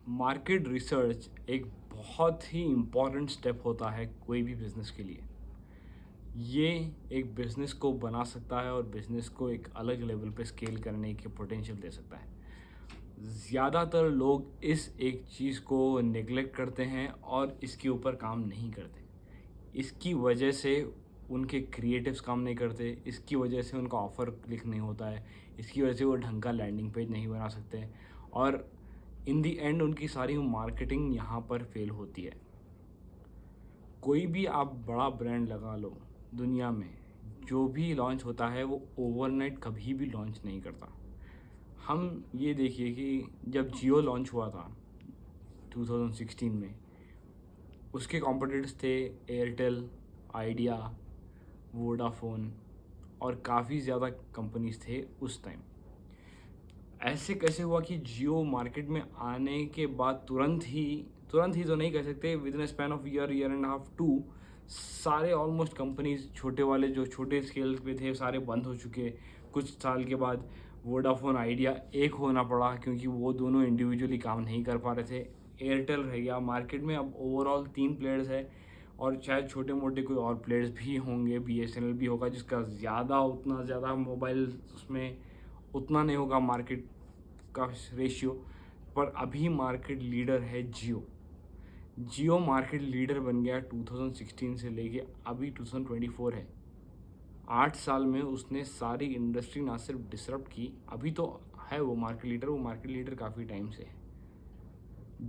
Market research एक बहुत ही important step होता है कोई भी बिज़नेस के लिए। ये एक बिज़नेस को बना सकता है और बिज़नेस को एक अलग लेवल पे स्केल करने की पोटेंशियल दे सकता है। ज़्यादातर लोग इस एक चीज़ को नेग्लेक्ट करते हैं और इसके ऊपर काम नहीं करते। इसकी वजह से उनके क्रिएटिव्स काम नहीं करते, इसकी वजह से उनका ऑफ़र क्लिक नहीं होता है, इसकी वजह से वो ढंग का लैंडिंग पेज नहीं बना सकते और इन द एंड उनकी सारी मार्केटिंग यहाँ पर फेल होती है। कोई भी आप बड़ा ब्रांड लगा लो दुनिया में, जो भी लॉन्च होता है वो ओवरनाइट कभी भी लॉन्च नहीं करता। हम ये देखिए कि जब जियो लॉन्च हुआ था 2016 में, उसके कॉम्पिटिटर्स थे एयरटेल, आइडिया, वोडाफोन और काफ़ी ज़्यादा कंपनीज थे उस टाइम। ऐसे कैसे हुआ कि जियो मार्केट में आने के बाद तुरंत ही तो नहीं कह सकते, within span of year and half two, सारे ऑलमोस्ट कंपनीज छोटे वाले जो छोटे स्केल पे थे सारे बंद हो चुके। कुछ साल के बाद वोडाफोन आइडिया एक होना पड़ा क्योंकि वो दोनों इंडिविजुअली काम नहीं कर पा रहे थे। एयरटेल रह गया मार्केट में, अब ओवरऑल 3 प्लेयर्स है और शायद छोटे मोटे कोई और प्लेयर्स भी होंगे, BSNL भी होगा जिसका उतना ज़्यादा मोबाइल उसमें उतना नहीं होगा मार्केट का रेशियो। पर अभी मार्केट लीडर है जियो। जियो मार्केट लीडर बन गया 2016 से लेके अभी 2024 है। 8 साल में उसने सारी इंडस्ट्री ना सिर्फ डिसरप्ट की, अभी तो है वो मार्केट लीडर काफ़ी टाइम से है।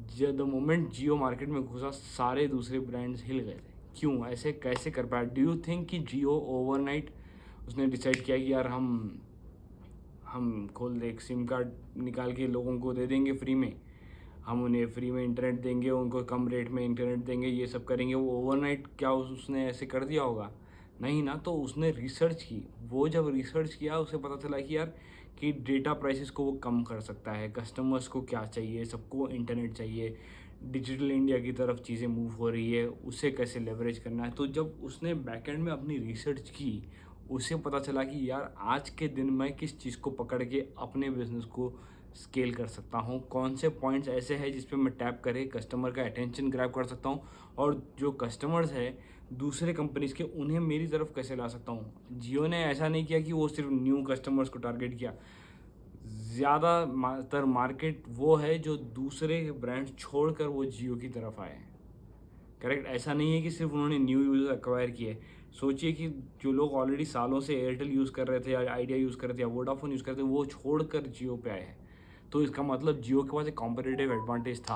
जब द मोमेंट जियो मार्केट में घुसा सारे दूसरे ब्रांड्स हिल गए थे। क्यों ऐसे कैसे कर पाया? डू यू थिंक कि जियो ओवरनाइट उसने डिसाइड किया कि यार हम खोल दे, एक सिम कार्ड निकाल के लोगों को दे देंगे फ्री में, हम उन्हें फ्री में इंटरनेट देंगे, उनको कम रेट में इंटरनेट देंगे, ये सब करेंगे? वो ओवरनाइट क्या उसने ऐसे कर दिया होगा? नहीं ना। तो उसने रिसर्च की। वो जब रिसर्च किया उसे पता चला कि यार कि डेटा प्राइसेस को वो कम कर सकता है, कस्टमर्स को क्या चाहिए, सबको इंटरनेट चाहिए, डिजिटल इंडिया की तरफ चीज़ें मूव हो रही है, उसे कैसे लेवरेज करना है। तो जब उसने बैकएंड में अपनी रिसर्च की, उसे पता चला कि यार आज के दिन मैं किस चीज़ को पकड़ के अपने बिजनेस को स्केल कर सकता हूँ, कौन से पॉइंट्स ऐसे हैं जिस पे मैं टैप करे कस्टमर का अटेंशन ग्रैब कर सकता हूँ और जो कस्टमर्स है दूसरे कंपनीज के उन्हें मेरी तरफ कैसे ला सकता हूँ। जियो ने ऐसा नहीं किया कि वो सिर्फ न्यू कस्टमर्स को टारगेट किया, ज़्यादातर मार्केट वो है जो दूसरे ब्रांड छोड़कर वो जियो की तरफ आए हैं। करेक्ट? ऐसा नहीं है कि सिर्फ उन्होंने न्यू यूज़र एक्वायर किए। सोचिए कि जो लोग ऑलरेडी सालों से एयरटेल यूज़ कर रहे थे या आइडिया यूज़ कर रहे थे या वोडाफोन यूज़ कर रहे थे, वो छोड़कर जियो पे आए हैं। तो इसका मतलब जियो के पास एक कॉम्पिटिटिव एडवांटेज था।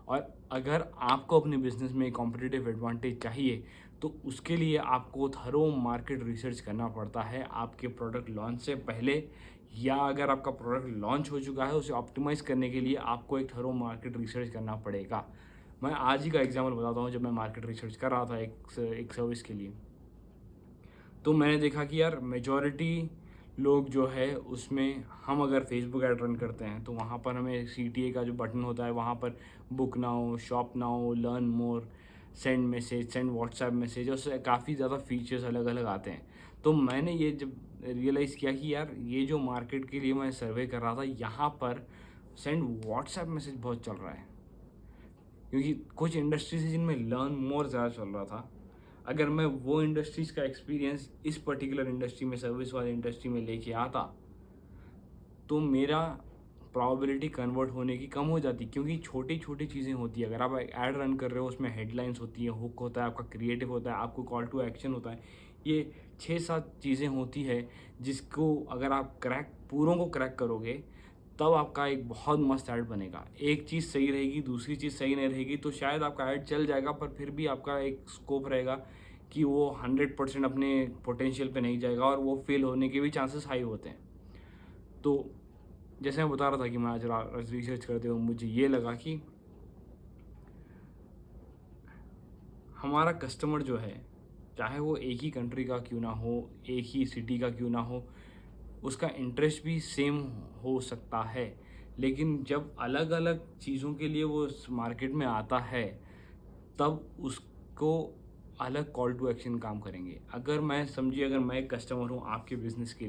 और अगर आपको अपने बिजनेस में एक कॉम्पिटिटिव एडवांटेज चाहिए तो उसके लिए आपको थरो मार्केट रिसर्च करना पड़ता है आपके प्रोडक्ट लॉन्च से पहले, या अगर आपका प्रोडक्ट लॉन्च हो चुका है उसे ऑप्टिमाइज़ करने के लिए आपको एक थरो मार्केट रिसर्च करना पड़ेगा। मैं आज ही का एग्जांपल बताता हूँ। जब मैं मार्केट रिसर्च कर रहा था एक सर्विस के लिए, तो मैंने देखा कि यार मेजॉरिटी लोग जो है उसमें, हम अगर फेसबुक ऐड रन करते हैं तो वहाँ पर हमें CTA का जो बटन होता है वहाँ पर book now, shop now, learn more, send message, send WhatsApp message, और काफ़ी ज़्यादा फीचर्स अलग अलग आते हैं। तो मैंने ये जब रियलाइज़ किया कि यार ये जो मार्केट के लिए मैं सर्वे कर रहा था, यहाँ पर सेंड व्हाट्सएप मैसेज बहुत चल रहा है, क्योंकि कुछ इंडस्ट्रीज है जिनमें लर्न मोर ज़्यादा चल रहा था। अगर मैं वो इंडस्ट्रीज़ का एक्सपीरियंस इस पर्टिकुलर इंडस्ट्री में, सर्विस वाली इंडस्ट्री में लेके आता, तो मेरा प्रोबेबिलिटी कन्वर्ट होने की कम हो जाती, क्योंकि छोटी छोटी चीज़ें होती है। अगर आप ऐड रन कर रहे हो उसमें हेडलाइंस होती है, हुक होता है, आपका क्रिएटिव होता है, आपको कॉल टू एक्शन होता है, ये 6-7 चीज़ें होती है जिसको अगर आप पूरों को क्रैक करोगे तब आपका एक बहुत मस्त ऐड बनेगा। एक चीज़ सही रहेगी, दूसरी चीज़ सही नहीं रहेगी तो शायद आपका ऐड चल जाएगा, पर फिर भी आपका एक स्कोप रहेगा कि वो 100% अपने पोटेंशियल पे नहीं जाएगा और वो फेल होने के भी चांसेस हाई होते हैं। तो जैसे मैं बता रहा था कि मैं आज रिसर्च करते हुए मुझे ये लगा कि हमारा कस्टमर जो है, चाहे वो एक ही कंट्री का क्यों ना हो, एक ही सिटी का क्यों ना हो, उसका इंटरेस्ट भी सेम हो सकता है। लेकिन जब अलग अलग चीज़ों के लिए वो उस मार्केट में आता है, तब उसको अलग कॉल टू एक्शन काम करेंगे। अगर मैं एक कस्टमर हूँ आपके बिज़नेस के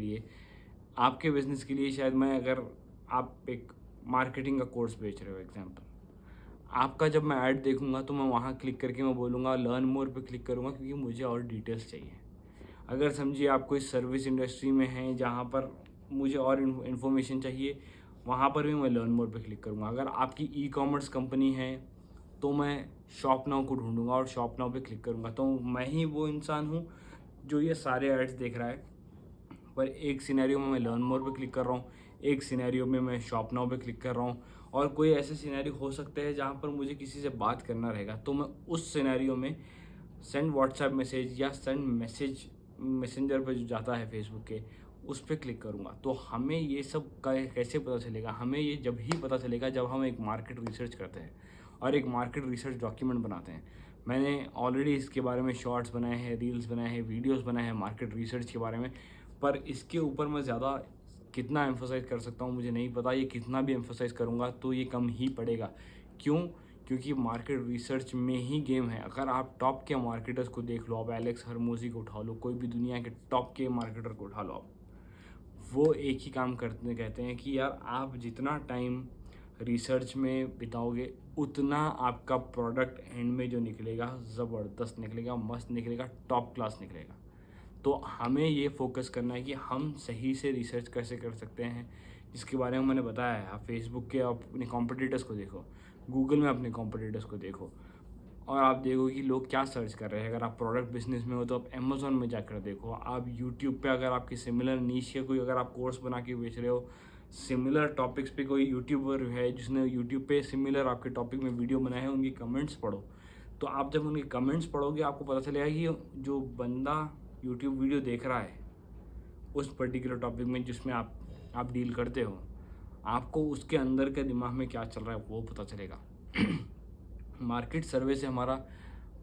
लिए शायद मैं, अगर आप एक मार्केटिंग का कोर्स बेच रहे हो एग्जांपल, आपका जब मैं ऐड देखूँगा तो मैं वहाँ क्लिक करके मैं बोलूँगा लर्न मोर पे क्लिक करूँगा, क्योंकि मुझे और डिटेल्स चाहिए। अगर समझिए आप कोई सर्विस इंडस्ट्री में हैं जहाँ पर मुझे और इन्फॉर्मेशन चाहिए, वहाँ पर भी मैं लर्न मोर पे क्लिक करूँगा। अगर आपकी ई कॉमर्स कंपनी है तो मैं शॉप नाउ को ढूंढूंगा और शॉप नाउ पे क्लिक करूँगा। तो मैं ही वो इंसान हूँ जो ये सारे एड्स देख रहा है, पर एक सिनेरियो में मैं लर्न मोर पे क्लिक कर रहा हूँ, एक सिनेरियो में मैं शॉप नाउ पे क्लिक कर रहा हूँ, और कोई ऐसे सिनेरियो हो सकते हैं जहाँ पर मुझे किसी से बात करना रहेगा, तो मैं उस सिनेरियो में सेंड व्हाट्सएप मैसेज या सेंड मैसेज मैसेंजर पे जो जाता है फेसबुक के, उस पर क्लिक करूँगा। तो हमें ये सब कैसे पता चलेगा? हमें ये जब ही पता चलेगा जब हम एक मार्केट रिसर्च करते हैं और एक मार्केट रिसर्च डॉक्यूमेंट बनाते हैं। मैंने ऑलरेडी इसके बारे में शॉर्ट्स बनाए हैं, रील्स बनाए हैं, वीडियोस बनाए हैं मार्केट रिसर्च के बारे में, पर इसके ऊपर मैं ज़्यादा कितना एम्फोसाइज़ कर सकता हूँ मुझे नहीं पता। ये कितना भी एम्फोसाइज़ करूँगा तो ये कम ही पड़ेगा। क्यों? क्योंकि मार्केट रिसर्च में ही गेम है। अगर आप टॉप के मार्केटर्स को देख लो, आप एलेक्स हरमोजी को उठा लो, कोई भी दुनिया के टॉप के मार्केटर को उठा लो आप, वो एक ही काम करते कहते हैं कि यार आप जितना टाइम रिसर्च में बिताओगे उतना आपका प्रोडक्ट एंड में जो निकलेगा ज़बरदस्त निकलेगा, मस्त निकलेगा, टॉप क्लास निकलेगा। तो हमें ये फोकस करना है कि हम सही से रिसर्च कैसे कर सकते हैं, जिसके बारे में मैंने बताया है। आप फेसबुक के अपने कॉम्पिटिटर्स को देखो, गूगल में अपने कॉम्पिटिटर्स को देखो, और आप देखो कि लोग क्या सर्च कर रहे हैं। अगर आप प्रोडक्ट बिजनेस में हो तो आप अमेज़ोन में जाकर देखो, आप यूट्यूब पे अगर आपकी सिमिलर नीश या कोई अगर आप कोर्स बना के बेच रहे हो, सिमिलर टॉपिक्स पे कोई यूट्यूबर है जिसने यूट्यूब पे सिमिलर आपके टॉपिक में वीडियो बनाए हैं, उनकी कमेंट्स पढ़ो। तो आप जब उनके कमेंट्स पढ़ोगे आपको पता चलेगा कि जो बंदा यूट्यूब वीडियो देख रहा है उस पर्टिकुलर टॉपिक में जिसमें आप डील करते हो, आपको उसके अंदर के दिमाग में क्या चल रहा है वो पता चलेगा। मार्केट सर्वे से हमारा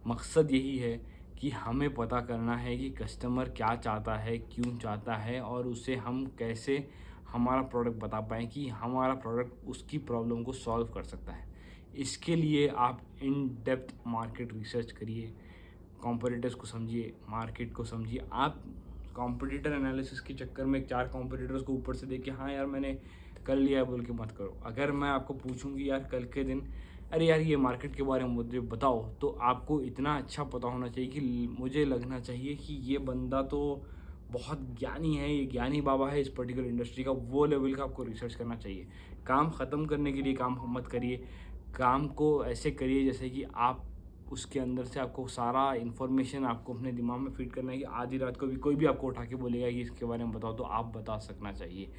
मकसद यही है कि हमें पता करना है कि कस्टमर क्या चाहता है, क्यों चाहता है, और उसे हम कैसे हमारा प्रोडक्ट बता पाएँ कि हमारा प्रोडक्ट उसकी प्रॉब्लम को सॉल्व कर सकता है। इसके लिए आप इन डेप्थ मार्केट रिसर्च करिए, कॉम्पिटिटर्स को समझिए, मार्केट को समझिए। आप कॉम्पिटिटर एनालिसिस के चक्कर में 4 कॉम्पिटिटर्स को ऊपर से देख के हाँ यार मैंने कर लिया है बोल के मत करो। अगर मैं आपको पूछूंगी यार कल के दिन, अरे यार ये मार्केट के बारे में मुझे बताओ, तो आपको इतना अच्छा पता होना चाहिए कि मुझे लगना चाहिए कि ये बंदा तो बहुत ज्ञानी है, ये ज्ञानी बाबा है इस पर्टिकुलर इंडस्ट्री का, वो लेवल का आपको रिसर्च करना चाहिए। काम ख़त्म करने के लिए काम मत करिए, काम को ऐसे करिए जैसे कि आप उसके अंदर से आपको सारा इन्फॉर्मेशन आपको अपने दिमाग में फिट करना है कि आधी रात को भी कोई भी आपको उठा के बोलेगा कि इसके बारे में बताओ तो आप बता सकना चाहिए।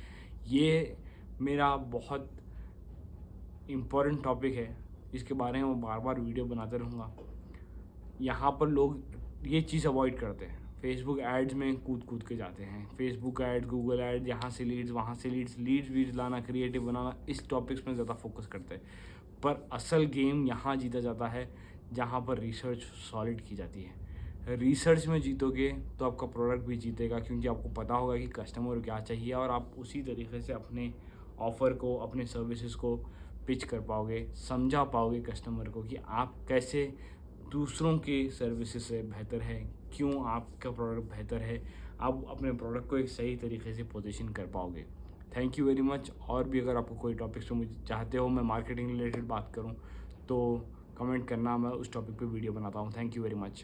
ये मेरा बहुत इम्पोर्टेंट टॉपिक है, इसके बारे में मैं बार बार वीडियो बनाते रहूँगा। यहाँ पर लोग ये चीज़ अवॉइड करते हैं, फेसबुक एड्स में कूद कूद के जाते हैं। फेसबुक एड, गूगल एड, यहाँ से लीड्स, वहाँ से लीड्स, वीड्स लाना, क्रिएटिव बनाना, इस टॉपिक्स में ज़्यादा फोकस करते हैं। पर असल गेम यहाँ जीता जाता है जहाँ पर रिसर्च सॉलिड की जाती है। रिसर्च में जीतोगे तो आपका प्रोडक्ट भी जीतेगा, क्योंकि आपको पता होगा कि कस्टमर क्या चाहिए और आप उसी तरीके से अपने ऑफ़र को, अपने सर्विसेज को पिच कर पाओगे, समझा पाओगे कस्टमर को कि आप कैसे दूसरों के सर्विसेज से बेहतर है, क्यों आपका प्रोडक्ट बेहतर है। आप अपने प्रोडक्ट को एक सही तरीके से पोजीशन कर पाओगे। Thank you very much. और भी अगर आपको कोई टॉपिक्स पे मुझे चाहते हो मैं मार्केटिंग रिलेटेड बात करूं तो कमेंट करना, मैं उस टॉपिक पे वीडियो बनाता हूं। Thank you very much.